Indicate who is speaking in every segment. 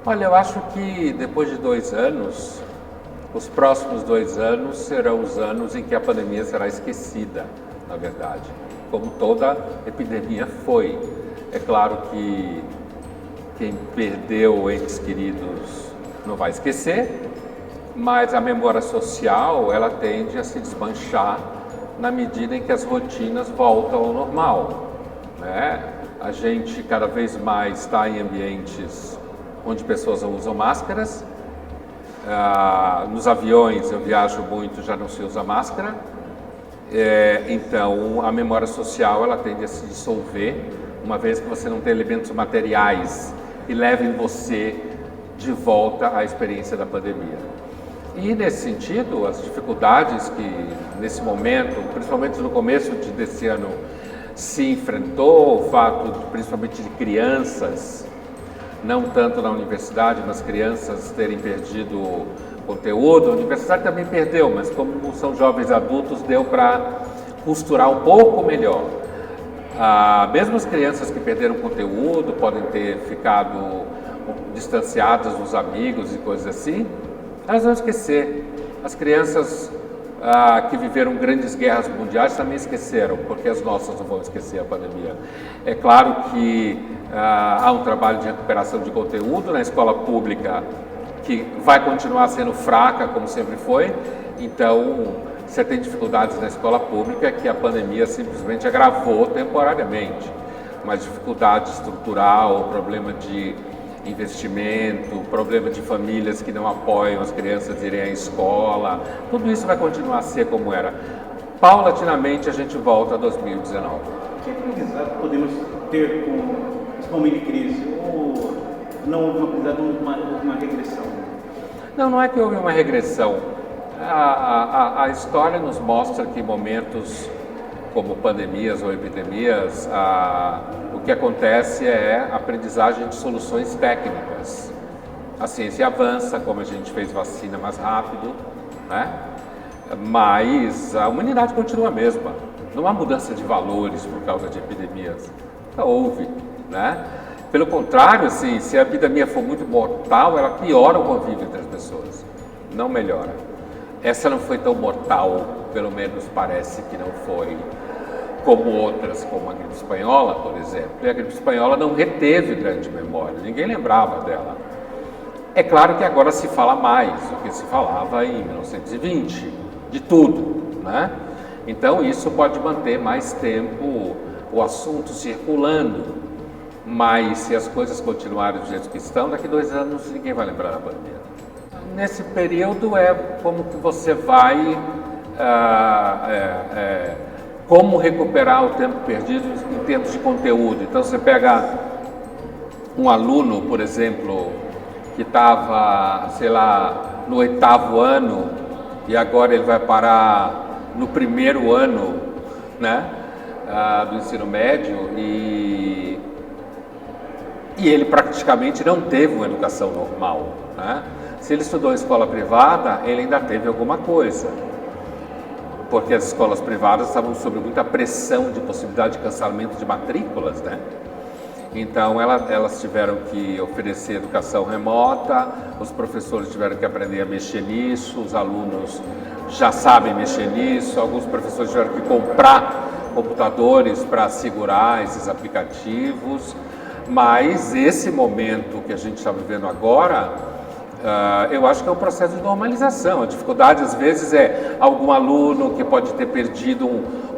Speaker 1: Olha, eu acho que depois de 2 anos, os próximos 2 anos serão os anos em que a pandemia será esquecida, na verdade, como toda epidemia foi. É claro que quem perdeu entes queridos não vai esquecer, mas a memória social ela tende a se desmanchar na medida em que as rotinas voltam ao normal, né? A gente cada vez mais está em ambientes onde pessoas não usam máscaras. Nos aviões eu viajo muito, já não se usa máscara. Então a memória social ela tende a se dissolver, uma vez que você não tem elementos materiais que levem você de volta à experiência da pandemia. E nesse sentido, as dificuldades que nesse momento, principalmente no começo desse ano, se enfrentou, o fato principalmente de crianças, não tanto na universidade, mas crianças terem perdido conteúdo. A universidade também perdeu, mas como são jovens adultos, deu para costurar um pouco melhor. Mesmo as crianças que perderam conteúdo podem ter ficado distanciadas dos amigos e coisas assim, elas vão esquecer. As crianças que viveram grandes guerras mundiais também esqueceram, porque as nossas não vão esquecer a pandemia. É claro que há um trabalho de recuperação de conteúdo na escola pública que vai continuar sendo fraca, como sempre foi. Então, você tem dificuldades na escola pública que a pandemia simplesmente agravou temporariamente. Mas dificuldade estrutural, problema de investimento, problema de famílias que não apoiam as crianças irem à escola, tudo isso vai continuar a ser como era. Paulatinamente a gente volta a 2019.
Speaker 2: Que aprendizado podemos ter com esse momento de crise? Ou não houve um aprendizado, uma regressão?
Speaker 1: Não é que houve uma regressão. A história nos mostra que momentos como pandemias ou epidemias, o que acontece é aprendizagem de soluções técnicas. A ciência avança, como a gente fez vacina mais rápido, né? Mas a humanidade continua a mesma. Não há mudança de valores por causa de epidemias. Não houve, né? Pelo contrário, se a epidemia for muito mortal, ela piora o convívio entre as pessoas, não melhora. Essa não foi tão mortal, pelo menos parece que não foi, como outras, como a gripe espanhola, por exemplo. E a gripe espanhola não reteve grande memória, ninguém lembrava dela. É claro que agora se fala mais do que se falava em 1920, de tudo, né? Então isso pode manter mais tempo o assunto circulando, mas se as coisas continuarem do jeito que estão, daqui 2 anos ninguém vai lembrar da pandemia. Nesse período é como que você vai como recuperar o tempo perdido em termos de conteúdo. Então você pega um aluno, por exemplo, que estava, sei lá, no 8º ano e agora ele vai parar no 1º ano, né, do ensino médio e ele praticamente não teve uma educação normal, né? Se ele estudou em escola privada, ele ainda teve alguma coisa, porque as escolas privadas estavam sob muita pressão de possibilidade de cancelamento de matrículas, né? Então elas tiveram que oferecer educação remota, os professores tiveram que aprender a mexer nisso, os alunos já sabem mexer nisso, alguns professores tiveram que comprar computadores para segurar esses aplicativos, mas esse momento que a gente está vivendo agora, eu acho que é um processo de normalização. A dificuldade às vezes é algum aluno que pode ter perdido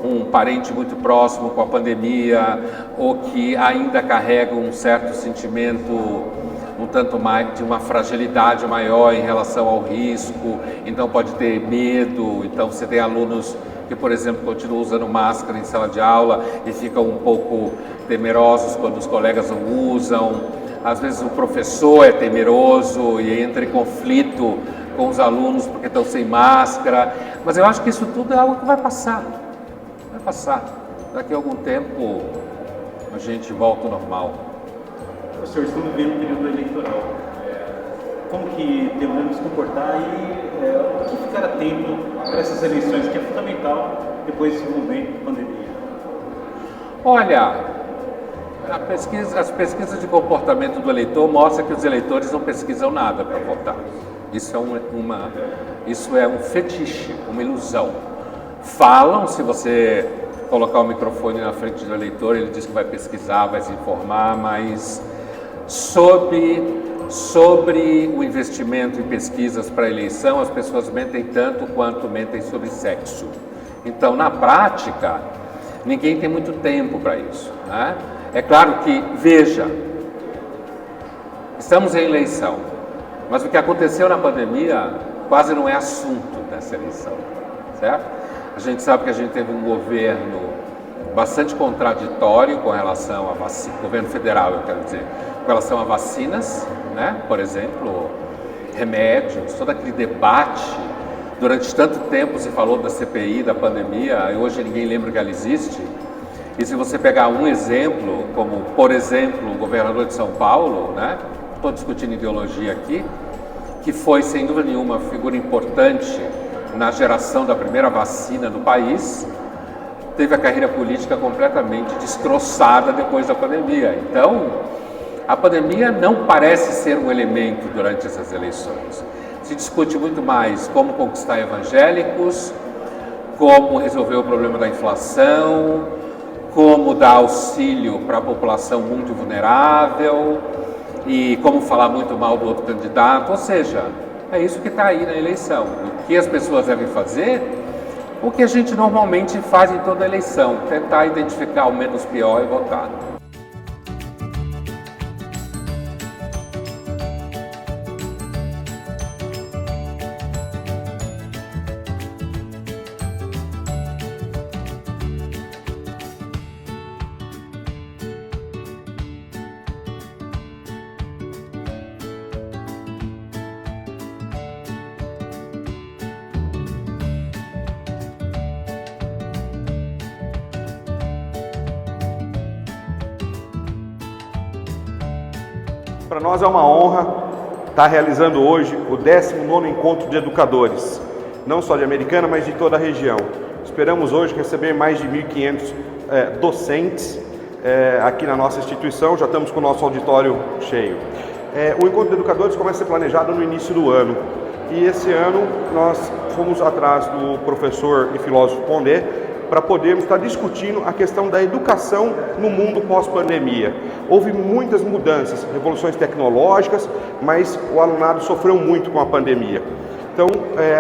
Speaker 1: um parente muito próximo com a pandemia ou que ainda carrega um certo sentimento um tanto mais de uma fragilidade maior em relação ao risco, então pode ter medo. Então você tem alunos que, por exemplo, continuam usando máscara em sala de aula e ficam um pouco temerosos quando os colegas não usam. Às vezes o professor é temeroso e entra em conflito com os alunos porque estão sem máscara. Mas eu acho que isso tudo é algo que vai passar. Vai passar. Daqui a algum tempo a gente volta ao normal.
Speaker 2: Professor, estamos vivendo um período eleitoral. Como que devemos nos comportar e o que ficar atento para essas eleições, que é fundamental depois desse momento de pandemia?
Speaker 1: Olha, As pesquisas de comportamento do eleitor mostram que os eleitores não pesquisam nada para votar. Isso é um fetiche, uma ilusão. Falam, se você colocar o microfone na frente do eleitor, ele diz que vai pesquisar, vai se informar, mas sobre o investimento em pesquisas para a eleição, as pessoas mentem tanto quanto mentem sobre sexo. Então, na prática, ninguém tem muito tempo para isso, né? É claro que, veja, estamos em eleição, mas o que aconteceu na pandemia quase não é assunto dessa eleição, certo? A gente sabe que a gente teve um governo bastante contraditório com relação a vacina, governo federal, eu quero dizer, com relação a vacinas, né? Por exemplo, remédios, todo aquele debate. Durante tanto tempo se falou da CPI, da pandemia, e hoje ninguém lembra que ela existe. E se você pegar um exemplo, como, por exemplo, o governador de São Paulo, né? Estou discutindo ideologia aqui, que foi, sem dúvida nenhuma, uma figura importante na geração da primeira vacina no país, teve a carreira política completamente destroçada depois da pandemia. Então, a pandemia não parece ser um elemento durante essas eleições. Se discute muito mais como conquistar evangélicos, como resolver o problema da inflação, como dar auxílio para a população muito vulnerável e como falar muito mal do outro candidato. Ou seja, é isso que está aí na eleição. O que as pessoas devem fazer? O que a gente normalmente faz em toda eleição, tentar identificar o menos pior e votar.
Speaker 3: Para nós é uma honra estar realizando hoje o 19º Encontro de Educadores, não só de Americana, mas de toda a região. Esperamos hoje receber mais de 1.500 docentes aqui na nossa instituição, já estamos com o nosso auditório cheio. O Encontro de Educadores começa a ser planejado no início do ano, e esse ano nós fomos atrás do professor e filósofo Pondé para podermos estar discutindo a questão da educação no mundo pós-pandemia. Houve muitas mudanças, revoluções tecnológicas, mas o alunado sofreu muito com a pandemia. Então,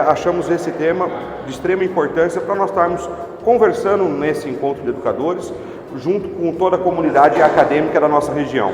Speaker 3: achamos esse tema de extrema importância para nós estarmos conversando nesse encontro de educadores, junto com toda a comunidade acadêmica da nossa região.